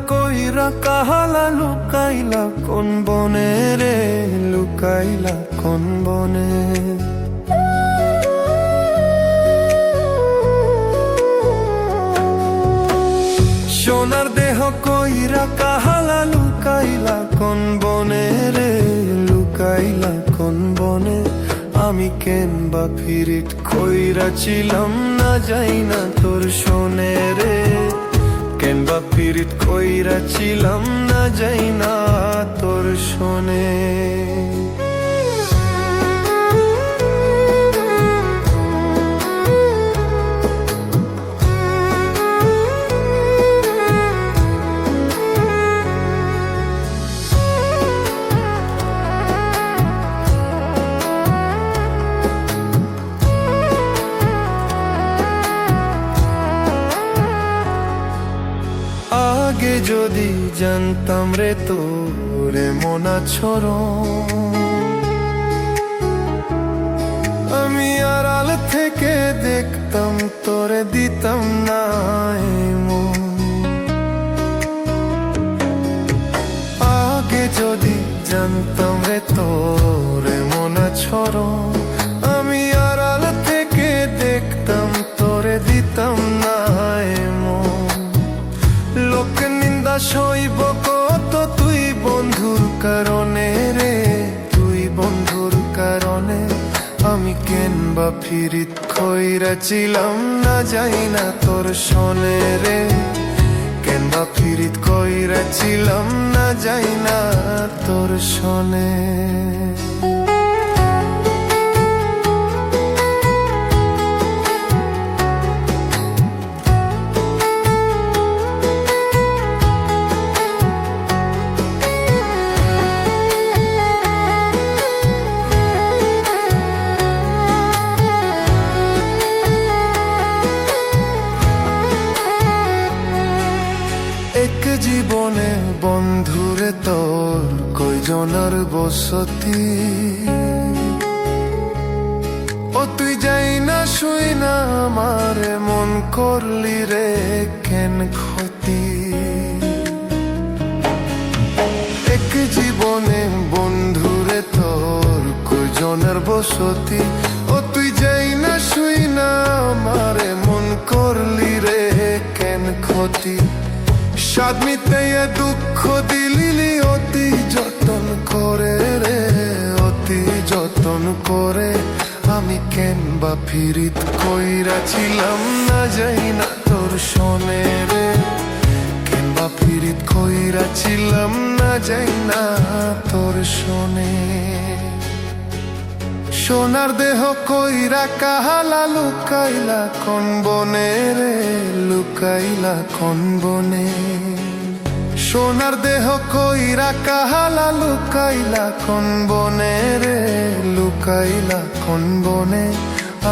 কইরা কাহালা লুকাইলা কোন বনে রে, লুকাইলা কোন বনে। সোনার দেহ কইরা কাহালা লুকাইলা কোন বনে রে, লুকাইলা কোন বনে। আমি কেন বা ফিরিত কইরা ছিলাম না যাই না তোর শোনে রে, কেন বা ফিরিত কইরা ছিলাম না যাই না তোর শোনে। আগে যদি জানতাম রে তোরে মনা ছড়ো, আমি আড়াল থেকে দেখতাম তোরে দিতাম না মন। আগে যদি জানতাম রে তোরে মনা ছড়ো, আমি আড়াল থেকে দেখতাম তোরে দিতাম না মন। লোক নিন্দা সইব কত তুই বন্ধুর কারণে রে, তুই বন্ধুর কারণে। আমি কেন বা ফিরিত কইরা ছিলাম না যাই না তোর শোনে রে, কেন বা ফিরিত কইরা ছিলাম না যাই না তোর শোনে। এক জীবনে বন্ধুরে তোর কয়জনের বসতি, ও তুই যাই না শুই না আমার মন করলি রে কেন ক্ষতি। এক জীবনে বন্ধুরে তোর কয়জনের বসতি, ও তুই যাই না শুই না আমার মন করলি রে কেন ক্ষতি। স্বাদ মিটাইয়া দুঃখ দিলি অতি যতন করে রে, অতি যতন করে। আমি কেন বা ফিরিত কইরা ছিলাম না যাই না তোর শোনে রে, কেন বা ফিরিত কইরা ছিলাম না যাই না তোর শোনে। সোনার দেহ কইরা কাহালা লুকাইলা কোন বনে রে, লুকাইলা কোন বনে। সোনার দেহ কইরা কাহালা লুকাইলা কোন বনে রে, লুকাইলা কোন বনে।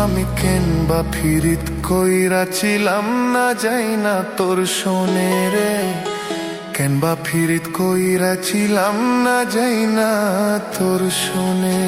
আমি কেন বা ফিরিত কইরা ছিলাম না যাই না তোর শোনে রে, কেন বা ফিরিত কইরা ছিলাম না যাই না তোর শোনে।